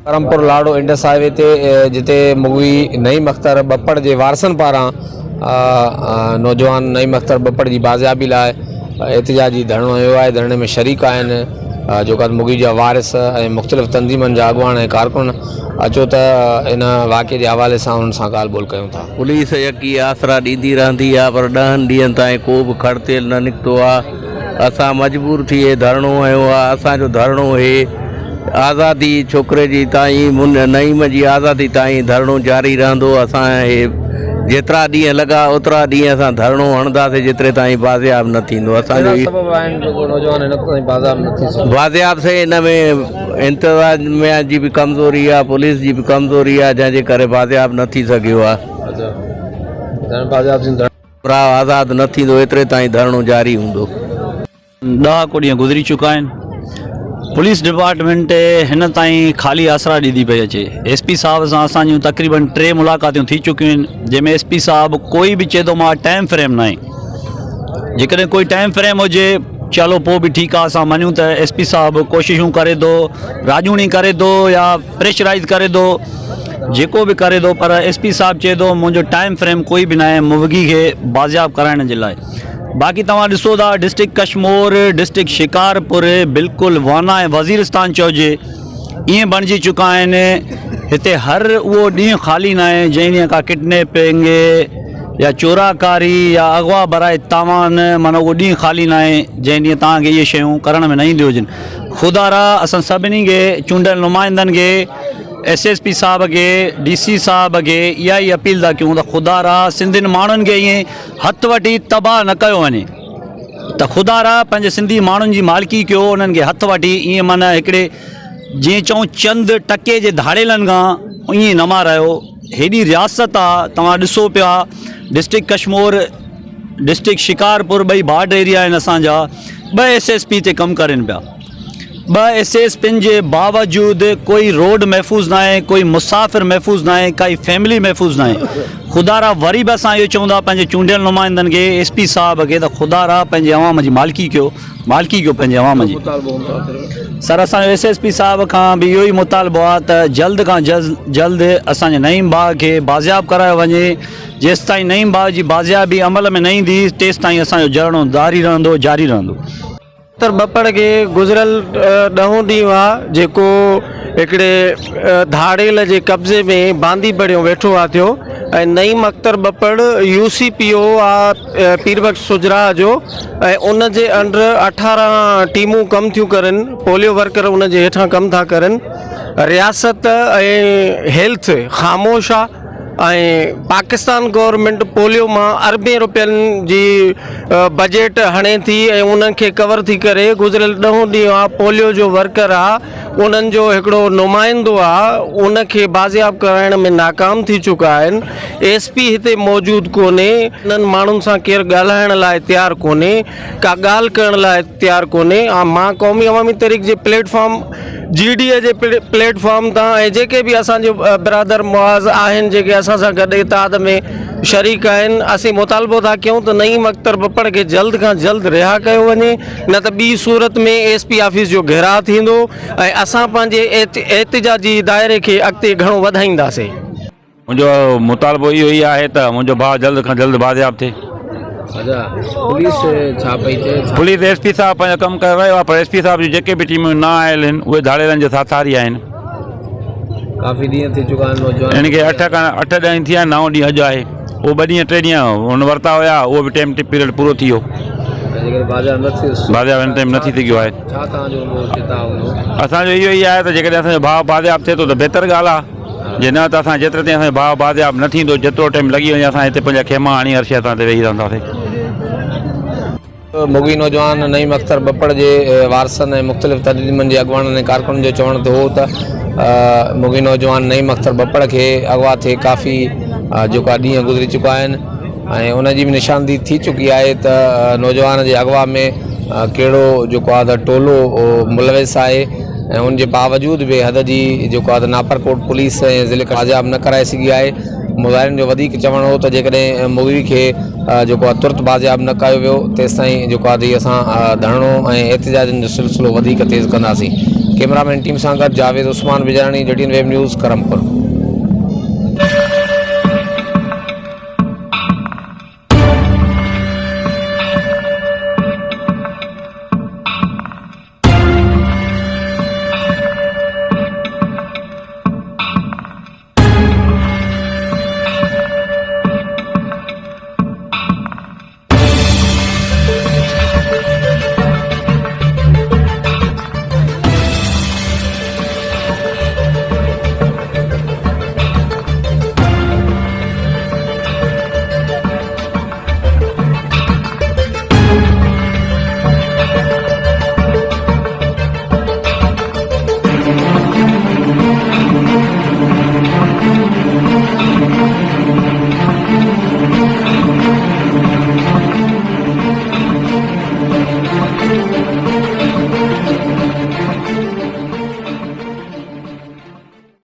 करमपुर लाड़ो Indus highway ते जिते मुगी नईम अख्तर बप्पड़ के वारसन पारां नौजवान नईम अख्तर बप्पड़ की बाज़ियाबी लाइ एहतिजाजी धरणो हुयो आहे। धरणे में शरीक आहिनि जेका मुगी जा वारिस ऐं मुख़्तलिफ़ तंज़ीमनि जा अॻुवान ऐं कारकुन। अचो त इन वाक़े के हवाले सां उन्हनि सां ॻाल्हि ॿोल कयूं था। पुलिस यकी आसरा ॾींदी रहंदी आहे पर 10 ॾींहंनि ताईं को बि खड़तेल न निकितो आहे। असां मजबूर थी धरणो हयो आहे। असांजो धरणो हे आज़ादी छोकिरे जी ताईं नईम जी आज़ादी ताईं धरणो जारी रहंदो। असां हे जेतिरा ॾींहं लॻा ओतिरा ॾींहं असां धरणो हणंदासीं जेतिरे ताईं बाज़ियाब न थींदो। असांजो बाज़ियाब से हिन में इंतज़ामिया जी भी कमज़ोरी आहे, पुलिस जी भी कमज़ोरी आहे, जंहिंजे करे बाज़ियाब न थी सघियो आहे। आज़ाद न थींदो एतिरे ताईं धरणो जारी हूंदो। 10 को ॾींहं गुज़री चुका आहिनि। पुलिस डिपार्टमेंट हिन ताईं ख़ाली आसरा ॾींदी पई अचे। एसपी साहब सां असांजूं तक़रीबन 3 मुलाक़ातूं थी चुकियूं आहिनि, जंहिंमें एसपी साहब कोई बि चए थो मां टाइम फ्रेम न आहे। जेकॾहिं कोई टाइम फ्रेम हुजे चलो पोइ बि ठीकु आहे, असां मञूं त एसपी साहब कोशिशूं करे थो, राजूणी करे थो या प्रेशराइज़ करे थो, जेको बि करे थो, पर एसपी साहब चए थो मुंहिंजो टाइम फ्रेम कोई बि न आहे मुवगी खे बाज़ियाब कराइण जे लाइ। बाक़ी तव्हां ॾिसो था डिस्ट्रिक्ट कश्मीर, डिस्ट्रिक्ट शिकारपुर बिल्कुलु वाना ऐं वज़ीरिस्तान चइजे ईअं बणिजी चुका आहिनि। हिते हर उहो ॾींहुं ख़ाली न आहे जंहिं ॾींहुं का किडनैपिंग या चोराकारी या अगवा बराए तावान, माना उहो ॾींहुं ख़ाली न आहे जंहिं ॾींहुं तव्हांखे इहे शयूं करण में न ईंदियूं हुजनि। ख़ुदा रा असां सभिनी खे चूंडियल नुमाइंदनि खे, SSP साहब के, DC साहब के इहा ई अपील था कयूं त ख़ुदा रा सिंधियुनि माण्हुनि खे ईअं हथु वठी तबाह न कयो वञे, त ख़ुदा रा पंहिंजे सिंधी माण्हुनि जी मालिकी कयो, उन्हनि खे हथु वठी ईअं माना हिकिड़े जीअं चऊं चंद टके जे धाड़ेलनि खां ईअं न मारायो। हेॾी रियासत आहे, तव्हां ॾिसो पिया डिस्ट्रिक्ट कश्मीर, डिस्ट्रिक्ट शिकारपुर ॿई बॉर्डर एरिया आहिनि असांजा। 2 SSP ते कमु करनि पिया। 2 SSP जे बावजूदि कोई रोड महफ़ूज़ न आहे, कोई मुसाफ़िर महफ़ूज़ न आहे, काई फैमिली महफ़ूज़ न आहे। ख़ुदा रा वरी बि असां इहो चवंदा पंहिंजे चूंडियल नुमाइंदनि खे, SP साहब खे, त ख़ुदा रा पंहिंजे अवाम जी मालिकी कयो पंहिंजे अवाम जी। सर असांजो SSP साहब खां बि इहो ई मुतालबो आहे त जल्द खां जल्द असांजे नईम बाग खे बाज़ियाब करायो वञे। जेसि ताईं नईम बाग जी बाज़ियाबी अमल में न ईंदी तेसि ताईं असांजो धरणो जारी रहंदो। बप्पड़ के गुज़िरियल 10 ॾींहं हुआ जेको हिकिड़े धाड़ेल जे कब्ज़े में बांदी पड़ियो वेठो आहे थियो। ऐं नईम अख्तर बप्पड़ UCPO आहे पीरबख्श सुजरा जो, ऐं उन जे अंडर 18 टीमूं कमु थियूं करनि, पोलियो वर्कर उन जे हेठां कमु था करनि। रियासत ऐं हेल्थ ख़ामोश आहे ऐं पाकिस्तान गवर्नमेंट पोलियो मां अरबें रुपयनि जी बजट हणे थी ऐं उन्हनि खे कवर थी करे। गुज़िरियल 10 ॾींहं आहे पोलियो जो वर्कर आहे, उन्हनि जो हिकिड़ो नुमाइंदो आहे, उनखे बाज़ियाब कराइण में नाकाम थी चुका आहिनि। SP हिते मौजूदु कोन्हे, इन्हनि माण्हुनि सां केरु ॻाल्हाइण लाइ तयारु कोन्हे, का ॻाल्हि करण लाइ तयारु कोन्हे। मां क़ौमी अवामी तहरीक जे प्लेटफॉर्म GDA जे प्लेटफॉर्म तां ऐं जेके बि असांजो बिरादर मुआज़ आहिनि जेके असां सां गॾु इताद में शरीक आहिनि, असीं मुतालबो था कयूं त नईम अख्तर बप्पड़ खे जल्द खां जल्द रिहा कयो वञे, न त ॿी सूरत में SP ऑफिस जो घेराव थींदो ऐं असां पंहिंजे एहतिजाजी दायरे खे अॻिते घणो वधाईंदासीं। मुंहिंजो मुतालबो इहो ई आहे त मुंहिंजो भाउ जल्द खां जल्द बाज़ियाब थिए। पुलिस SP साहब पंहिंजो कमु करे रहियो आहे, पर SP साहब जी जेके बि टीमूं न आयल आहिनि उहे धाड़ेलनि जे साथारी आहिनि। काफ़ी ॾींहं थी चुका आहिनि, हिन खे 8 ॾींहं थिया, 9 ॾींहं अॼु आहे। उहो 2 ॾींहं 3 ॾींहं हुन वरिता हुया, उहो बि टाइम पीरियड पूरो थी वियो, बाज़ियाब हिन टाइम न थी सघियो आहे। असांजो इहो ई आहे त जेकॾहिं असांजो भाउ बाज़ियाब थिए थो त बहितर ॻाल्हि आहे, जे न त असां जेतिरे ताईं असांजो भाउ बाज़ियाब न थींदो, जेतिरो टाइम लॻी वञे असां हिते पंहिंजा खेमा हणी हर शइ असां हिते वेही रहंदासीं। मुगी नौजवान नईम अख्तर बप्पड़ जे वारसनि ऐं मुख़्तलिफ़ तंज़ीमनि जे अॻुवाननि ऐं कारकुननि जो चवण हो त मुगी नौजवान नईम अख्तर बप्पड़ खे अगवा थिए काफ़ी जेका ॾींहं गुज़री चुका आहिनि ऐं उनजी बि निशानदी थी चुकी आहे त नौजवान जे अगवा में कहिड़ो जेको आहे त टोलो मुलविस आहे ऐं उनजे बावजूद बि हद जी जेको आहे त नापरकोट पुलिस ऐं ज़िले बाज़ियाब न कराए सघी आहे। मुज़ाहिरनि जो वधीक चवणु हो त जेकॾहिं मुगी खे जेको आहे तुर्त बाज़ियाब न कयो वियो तेसि ताईं जेको आहे असां धरणो ऐं एहतिजाजनि जो सिलसिलो वधीक तेज़ कंदासीं। कैमरामैन टीम सां गॾु Javed Usman Vijani, JTN web news Karampur.